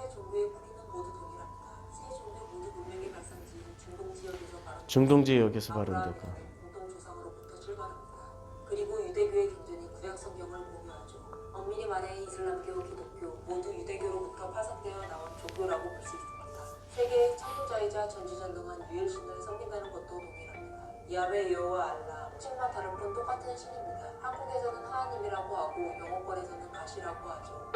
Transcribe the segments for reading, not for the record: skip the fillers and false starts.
세 종교의 뿌리는 모두 동일합니다. 세 종교 모두 문명의 발상지인 중동 지역에서 발원되고 공동 조상으로부터 출발합니다. 그리고 유대교의 경전이 구약 성경을 공유하죠. 엄밀히 말해 이슬람교, 기독교 모두 유대교로부터 파생되어 나온 종교라고 볼 수 있습니다. 세계의 창조자이자 전지전능한 유일신을 섬긴다는 것도 동일합니다. 야베, 여호와, 알라, 호칭만 다른 뿐 똑같은 신입니다. 한국에서는 하나님이라고 하고 영어권에서는 가시라고 하죠.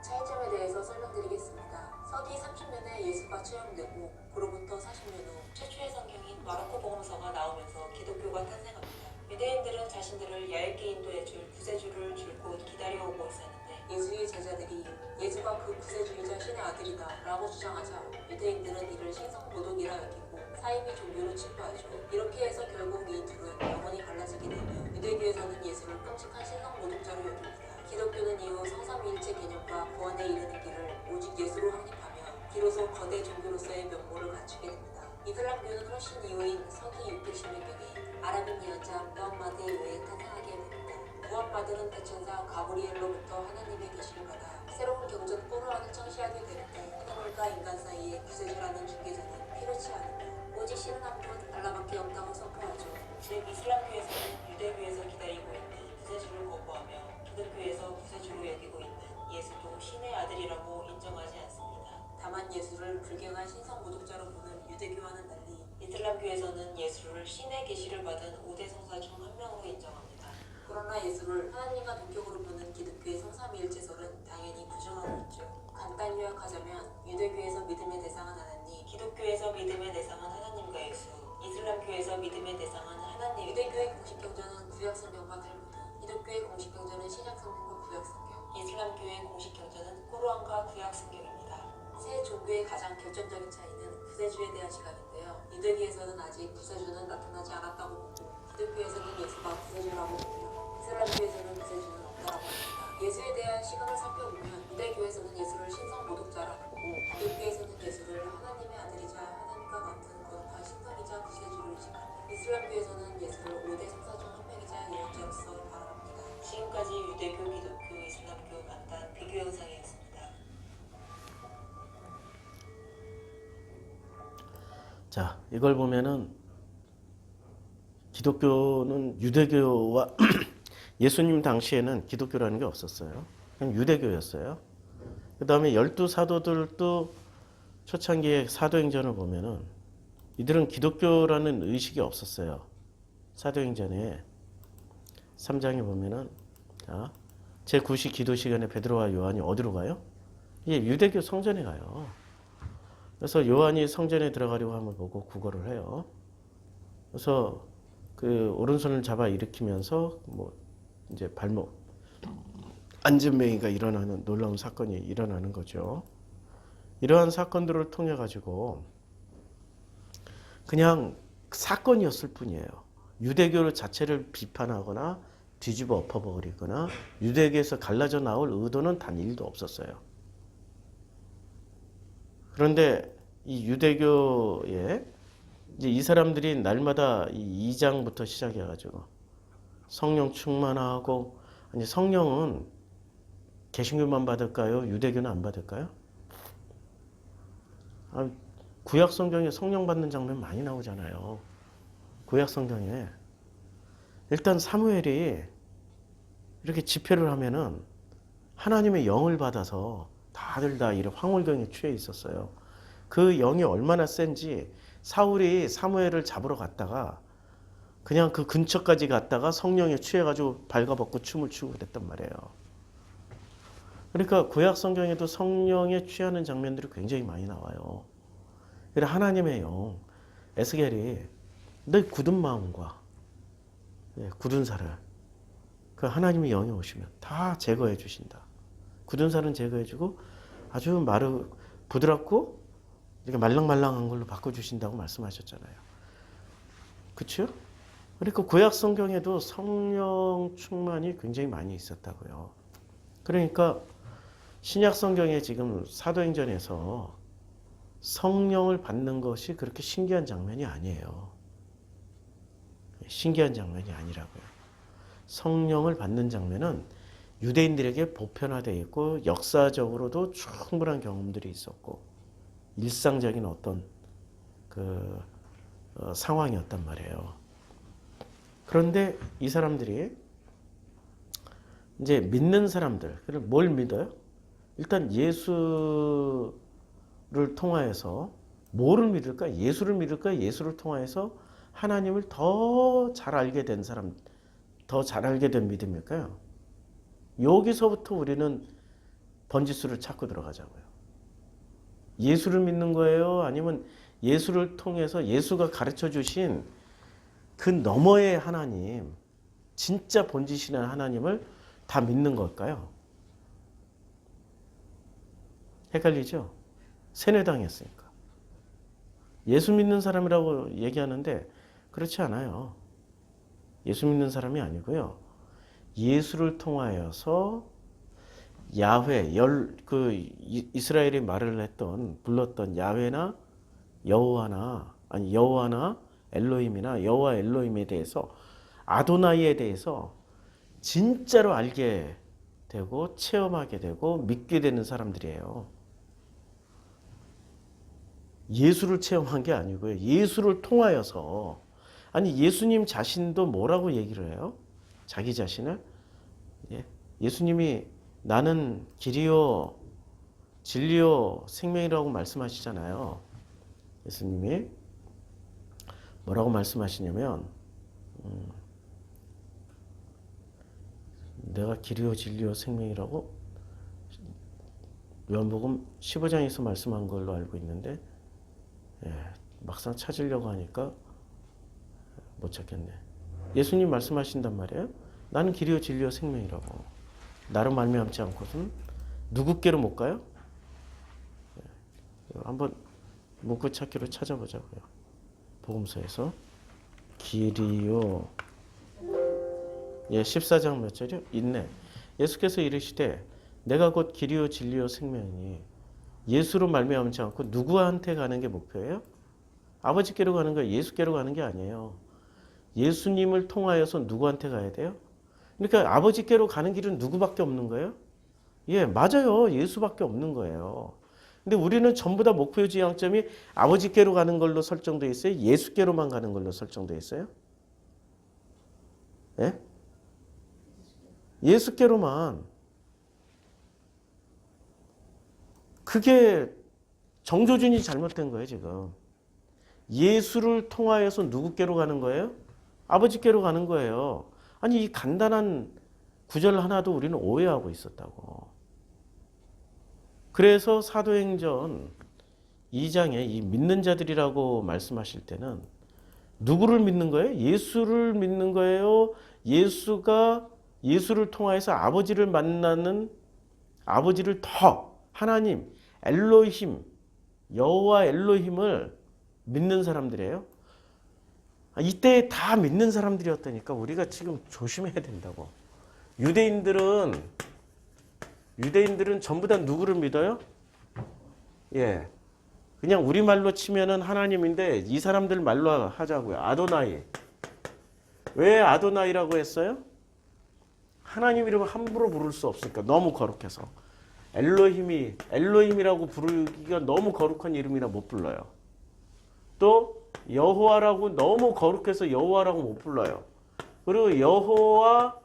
차이점에 대해서 설명드리겠습니다. 서기 30년에 예수가 처형되고 그로부터 40년 후 최초의 성경인 마르코 복음서가 나오면서 기독교가 탄생합니다. 유대인들은 자신들을 얇게 인도해줄 구세주를 줄곧 기다려오고 있었는데 예수의 제자들이 예수가 그 구세주이자 신의 아들이다 라고 주장하자 유대인들은 이를 신성모독이라 여기고 사이비 종교로 치부하죠. 이렇게 해서 결국 이 둘은 영원히 갈라지게 되며 유대교에서는 예수를 끔찍한 신성모독자로 여깁니다. 기독교는 이후 성삼위일체 개념과 구원에 이르는 길을 오직 예수로 확립하며 비로소 거대 종교로서의 면모를 갖추게 됩니다. 이슬람교는 훨씬 이후인 서기 616년에 아랍인 예언자 무함마드에 의해 탄생하게 됩니다. 무함마드는 대천사 가브리엘로부터 하나님의 계시를 받아 새로운 경전 꾸르안을 청시하게 되는데 하나님과 인간 사이에 구세주라는 중개자는 필요치 않으며 오직 신은 한 분 알라밖에 없다고 선포하죠. 즉 이슬람교에서는 유대교에서 기다리고 있는 구세주를 거부하며 기독교에서 구세주로 여기고 있는 예수도 신의 아들이라고 인정하지 않습니다. 다만 예수를 불경한 신성모독자로 보는 유대교와는 달리 이슬람교에서는 예수를 신의 계시를 받은 5대 성사 중 한 명으로 인정합니다. 그러나 예수를 하나님과 동격으로 보는 기독교의 성삼위일체설은 당연히 부정하고 있죠. 간단히 요약하자면 유대교에서 믿음의 대상은 하나님, 기독교에서 믿음의 대상은 하나님과 예수, 이슬람교에서 믿음의 대상은 하나님. 유대교의 공식 경전은 구약 성경과 탈무드, 기독교의 공식 경전은 신약 성경과 구약 성경, 이슬람교의 공식 경전은 꾸르안과 구약 성경입니다. 세 종교의 가장 결정적인 차이는 구세주에 대한 시각인데요. 유대교에서는 아직 구세주는 나타나지 않았다고 보고 기독교에서는 예수가 구세주라고 보며 이슬람교에서는 구세주는 없다고 합니다. 예수에 대한 시각을 살펴보면 유대교에서는 예수를 신성모독자라고 보고 기독교에서는 예수를 하나님의 아들이자 하나님과 같은 거룩한 신성이자 구세주로 인식하며 이슬람교에서는 예수를 5대 성사 중 한 명이자 예언자로서 바라봅니다. 지금까지 유대교, 기독교, 이슬람교 간단 비교 영상이었습니다. 자, 이걸 보면은 기독교는 유대교와 예수님 당시에는 기독교라는 게 없었어요. 그냥 유대교였어요. 그 다음에 12사도들도 초창기에 사도행전을 보면은 이들은 기독교라는 의식이 없었어요. 사도행전에 3장에 보면은 자, 제9시 기도 시간에 베드로와 요한이 어디로 가요? 예, 유대교 성전에 가요. 그래서 요한이 성전에 들어가려고 하면 보고 구걸을 해요. 그래서 그 오른손을 잡아 일으키면서 뭐 이제 발목 안전뱅이가 일어나는 놀라운 사건이 일어나는 거죠. 이러한 사건들을 통해 가지고 그냥 사건이었을 뿐이에요. 유대교 자체를 비판하거나 뒤집어 엎어버리거나 유대교에서 갈라져 나올 의도는 단 1도 없었어요. 그런데 이 유대교에 이제 이 사람들이 날마다 이 2장부터 시작해가지고 성령 충만하고 아니 성령은 개신교만 받을까요? 유대교는 안 받을까요? 구약 성경에 성령 받는 장면 많이 나오잖아요. 구약 성경에 일단 사무엘이 이렇게 집회를 하면은 하나님의 영을 받아서 다들 다 이런 황홀경에 취해 있었어요. 그 영이 얼마나 센지 사울이 사무엘을 잡으러 갔다가 그냥 그 근처까지 갔다가 성령에 취해가지고 발가벗고 춤을 추고 그랬단 말이에요. 그러니까 구약 성경에도 성령에 취하는 장면들이 굉장히 많이 나와요. 그래서 하나님의 영, 에스겔이 너 굳은 마음과 굳은 살을 그 하나님의 영이 오시면 다 제거해 주신다. 굳은 살은 제거해주고 아주 부드럽고 이렇게 말랑말랑한 걸로 바꿔주신다고 말씀하셨잖아요. 그렇죠? 그러니까 구약 성경에도 성령 충만이 굉장히 많이 있었다고요. 그러니까 신약 성경에 지금 사도행전에서 성령을 받는 것이 그렇게 신기한 장면이 아니에요. 신기한 장면이 아니라고요. 성령을 받는 장면은 유대인들에게 보편화되어 있고 역사적으로도 충분한 경험들이 있었고 일상적인 어떤 그 상황이었단 말이에요. 그런데 이 사람들이 이제 믿는 사람들, 뭘 믿어요? 일단 예수를 통하여서 뭐를 믿을까? 예수를 믿을까? 예수를 통하여서 하나님을 더 잘 알게 된 사람, 더 잘 알게 된 믿음일까요? 여기서부터 우리는 번지수를 찾고 들어가자고요. 예수를 믿는 거예요? 아니면 예수를 통해서 예수가 가르쳐 주신 그 너머의 하나님, 진짜 본지시는 하나님을 다 믿는 걸까요? 헷갈리죠? 세뇌당했으니까. 예수 믿는 사람이라고 얘기하는데 그렇지 않아요. 예수 믿는 사람이 아니고요. 예수를 통하여서 야훼, 이스라엘이 말을 했던, 불렀던 야훼나 여호와나, 아니 여호와나 엘로힘이나 여호와 엘로힘에 대해서, 아도나이에 대해서 진짜로 알게 되고 체험하게 되고 믿게 되는 사람들이에요. 예수를 체험한 게 아니고요. 예수를 통하여서. 아니 예수님 자신도 뭐라고 얘기를 해요? 자기 자신을? 예수님이 나는 길이요 진리요 생명이라고 말씀하시잖아요. 예수님이 뭐라고 말씀하시냐면 내가 길이요 진리요 생명이라고 요한복음 15장에서 말씀한 걸로 알고 있는데 막상 찾으려고 하니까 못 찾겠네. 예수님 말씀하신단 말이에요. 나는 길이요 진리요 생명이라고. 나로 말미암지 않고서는 누구께로 못 가요? 한번 문구 찾기로 찾아보자고요. 복음서에서 길이요 14장 몇 절이요? 있네. 예수께서 이르시되 내가 곧 길이요 진리요 생명이니 예수로 말미암지 않고 누구한테 가는 게 목표예요? 아버지께로 가는 거예요. 예수께로 가는 게 아니에요. 예수님을 통하여서 누구한테 가야 돼요? 그러니까 아버지께로 가는 길은 누구밖에 없는 거예요? 맞아요. 예수밖에 없는 거예요. 근데 우리는 전부 다 목표 지향점이 아버지께로 가는 걸로 설정되어 있어요? 예수께로만 가는 걸로 설정되어 있어요? 예? 예수께로만. 그게 정조준이 잘못된 거예요, 지금. 예수를 통하여서 누구께로 가는 거예요? 아버지께로 가는 거예요. 아니, 이 간단한 구절 하나도 우리는 오해하고 있었다고. 그래서 사도행전 2장에 이 믿는 자들이라고 말씀하실 때는 누구를 믿는 거예요? 예수를 믿는 거예요? 예수를 통하여서 아버지를 만나는, 아버지를 더 하나님, 엘로힘, 여호와 엘로힘을 믿는 사람들이에요. 이때 다 믿는 사람들이었다니까 우리가 지금 조심해야 된다고. 유대인들은 전부 다 누구를 믿어요? 그냥 우리말로 치면은 하나님인데 이 사람들 말로 하자고요. 아도나이. 왜 아도나이라고 했어요? 하나님 이름을 함부로 부를 수 없으니까. 너무 거룩해서. 엘로힘이라고 부르기가 너무 거룩한 이름이라 못 불러요. 또 여호와라고 너무 거룩해서 여호와라고 못 불러요. 그리고 여호와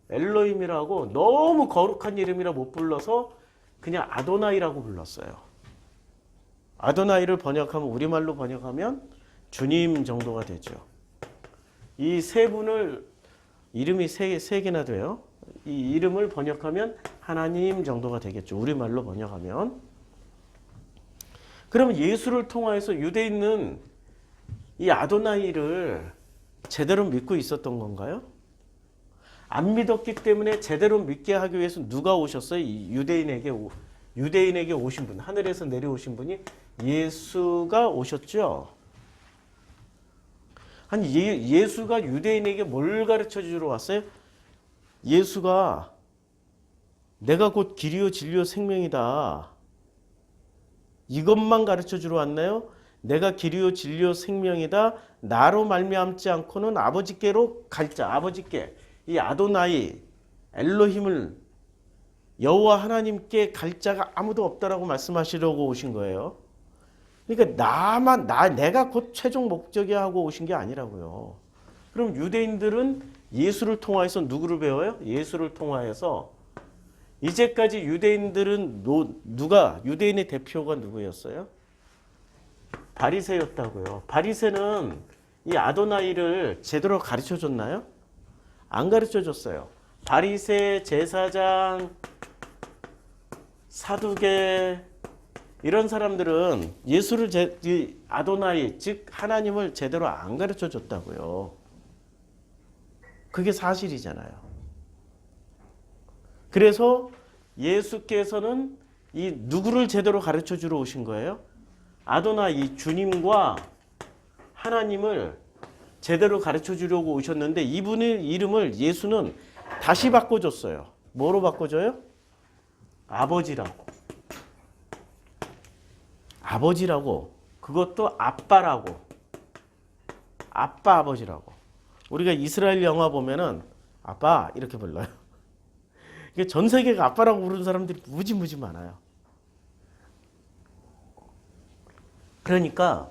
엘로힘이라고 너무 거룩한 이름이라 못 불러서 그냥 아도나이라고 불렀어요. 아도나이를 번역하면, 우리말로 번역하면 주님 정도가 되죠. 이 세 분을, 이름이 세 개나 돼요. 이 이름을 번역하면 하나님 정도가 되겠죠. 우리말로 번역하면. 그러면 예수를 통하여서 유대인은 이 아도나이를 제대로 믿고 있었던 건가요? 안 믿었기 때문에 제대로 믿게 하기 위해서 누가 오셨어요? 이 유대인에게 오신 분, 하늘에서 내려오신 분이 예수가 오셨죠. 아니 예수가 유대인에게 뭘 가르쳐 주러 왔어요? 예수가 내가 곧 길이요 진리요 생명이다. 이것만 가르쳐 주러 왔나요? 내가 길이요 진리요 생명이다. 나로 말미암지 않고는 아버지께로 갈자. 아버지께. 이 아도나이, 엘로힘을 여호와 하나님께 갈 자가 아무도 없다라고 말씀하시려고 오신 거예요. 그러니까 내가 곧 최종 목적이야 하고 오신 게 아니라고요. 그럼 유대인들은 예수를 통하여서 누구를 배워요? 예수를 통하여서 이제까지 유대인들은 유대인의 대표가 누구였어요? 바리새였다고요. 바리새는 이 아도나이를 제대로 가르쳐 줬나요? 안 가르쳐 줬어요. 바리새, 제사장, 사두개 이런 사람들은 아도나이 즉 하나님을 제대로 안 가르쳐 줬다고요. 그게 사실이잖아요. 그래서 예수께서는 이 누구를 제대로 가르쳐 주러 오신 거예요? 아도나이 주님과 하나님을 제대로 가르쳐 주려고 오셨는데 이분의 이름을 예수는 다시 바꿔줬어요. 뭐로 바꿔줘요? 아버지라고. 아버지라고. 그것도 아빠라고. 아빠 아버지라고. 우리가 이스라엘 영화 보면은 아빠 이렇게 불러요. 이게 전 세계가 아빠라고 부르는 사람들이 무지무지 많아요. 그러니까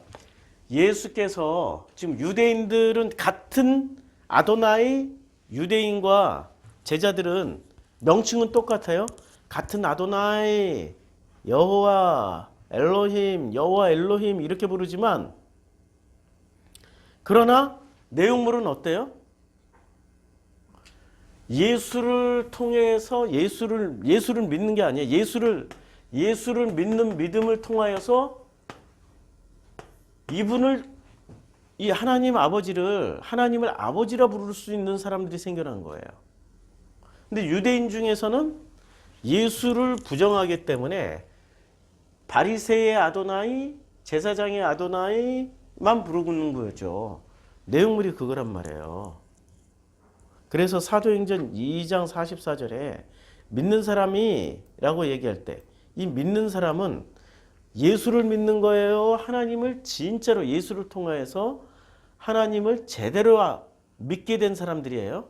예수께서 지금 유대인들은 같은 아도나이 유대인과 제자들은 명칭은 똑같아요. 같은 아도나이 여호와 엘로힘 이렇게 부르지만 그러나 내용물은 어때요? 예수를 통해서 예수를 믿는 게 아니에요. 예수를 믿는 믿음을 통하여서 이 하나님을 아버지라 부를 수 있는 사람들이 생겨난 거예요. 근데 유대인 중에서는 예수를 부정하기 때문에 바리새의 아도나이, 제사장의 아도나이만 부르는 거죠. 내용물이 그거란 말이에요. 그래서 사도행전 2장 44절에 믿는 사람이라고 얘기할 때 이 믿는 사람은 예수를 믿는 거예요. 하나님을 진짜로 예수를 통하여서 하나님을 제대로 믿게 된 사람들이에요.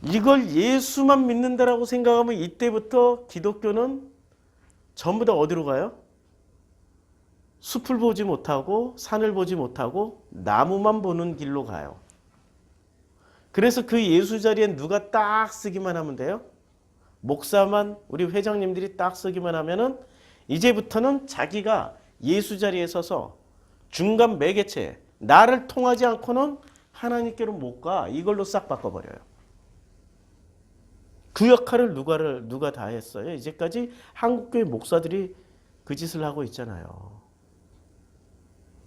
이걸 예수만 믿는다라고 생각하면 이때부터 기독교는 전부 다 어디로 가요? 숲을 보지 못하고 산을 보지 못하고 나무만 보는 길로 가요. 그래서 그 예수 자리에 누가 딱 쓰기만 하면 돼요? 목사만 우리 회장님들이 딱 쓰기만 하면은 이제부터는 자기가 예수 자리에 서서 중간 매개체 나를 통하지 않고는 하나님께로 못 가. 이걸로 싹 바꿔버려요. 그 역할을 누가 다 했어요? 이제까지 한국교회 목사들이 그 짓을 하고 있잖아요.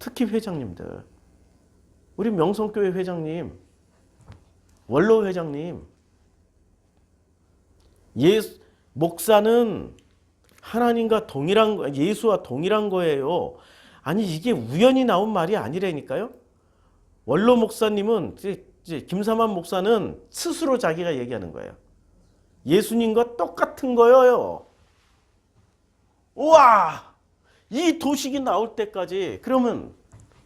특히 회장님들. 우리 명성교회 회장님, 원로 회장님, 목사는 하나님과 예수와 동일한 거예요. 아니 이게 우연히 나온 말이 아니라니까요. 원로 목사님은 김사만 목사는 스스로 자기가 얘기하는 거예요. 예수님과 똑같은 거예요. 우와! 이 도식이 나올 때까지 그러면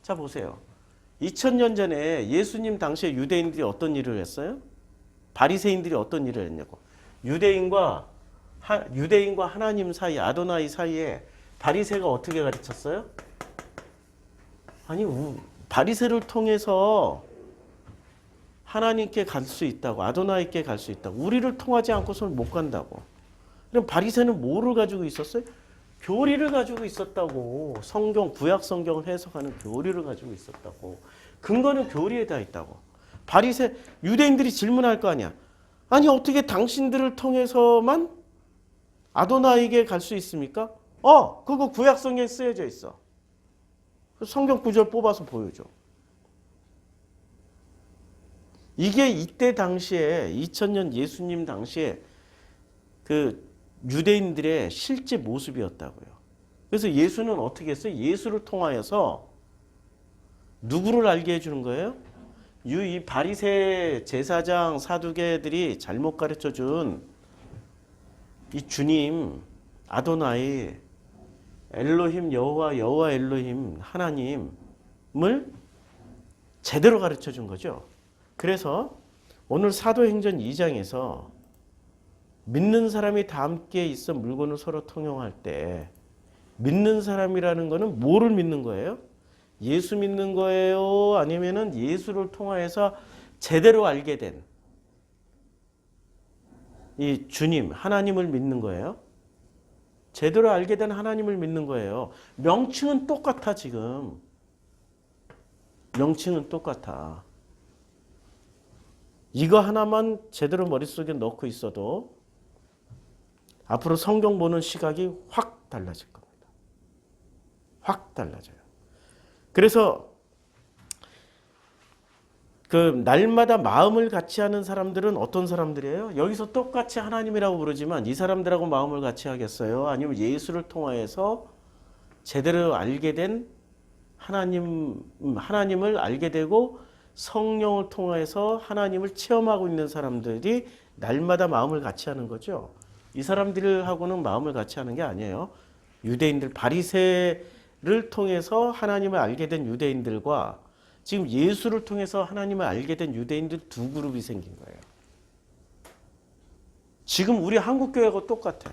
자 보세요. 2000년 전에 예수님 당시에 유대인들이 어떤 일을 했어요? 바리새인들이 어떤 일을 했냐고. 유대인과 하나님 사이, 아도나이 사이에 바리새가 어떻게 가르쳤어요? 아니 바리새를 통해서 하나님께 갈 수 있다고, 아도나이께 갈 수 있다고. 우리를 통하지 않고서는 못 간다고. 그럼 바리새는 뭐를 가지고 있었어요? 교리를 가지고 있었다고. 구약 성경을 해석하는 교리를 가지고 있었다고. 근거는 교리에 다 있다고. 유대인들이 질문할 거 아니야. 아니 어떻게 당신들을 통해서만 아도나이에게 갈 수 있습니까? 그거 구약 성경에 쓰여져 있어. 성경 구절 뽑아서 보여줘. 이게 이때 당시에 2000년 예수님 당시에 그 유대인들의 실제 모습이었다고요. 그래서 예수는 어떻게 했어요? 예수를 통하여서 누구를 알게 해주는 거예요? 이 바리새, 제사장, 사두개들이 잘못 가르쳐준 이 주님, 아도나이, 엘로힘, 여호와 엘로힘, 하나님을 제대로 가르쳐준 거죠. 그래서 오늘 사도행전 2장에서 믿는 사람이 다 함께 있어 물건을 서로 통용할 때 믿는 사람이라는 거는 뭐를 믿는 거예요? 예수 믿는 거예요? 아니면은 예수를 통하여서 제대로 알게 된 이 주님, 하나님을 믿는 거예요? 제대로 알게 된 하나님을 믿는 거예요. 명칭은 똑같아, 지금. 명칭은 똑같아. 이거 하나만 제대로 머릿속에 넣고 있어도 앞으로 성경 보는 시각이 확 달라질 겁니다. 확 달라져요. 그래서 그 날마다 마음을 같이 하는 사람들은 어떤 사람들이에요? 여기서 똑같이 하나님이라고 부르지만 이 사람들하고 마음을 같이 하겠어요? 아니면 예수를 통하여서 제대로 알게 된 하나님을 알게 되고 성령을 통해서 하나님을 체험하고 있는 사람들이 날마다 마음을 같이 하는 거죠. 이 사람들하고는 마음을 같이 하는 게 아니에요. 유대인들, 바리새를 통해서 하나님을 알게 된 유대인들과 지금 예수를 통해서 하나님을 알게 된 유대인들 두 그룹이 생긴 거예요. 지금 우리 한국교회하고 똑같아.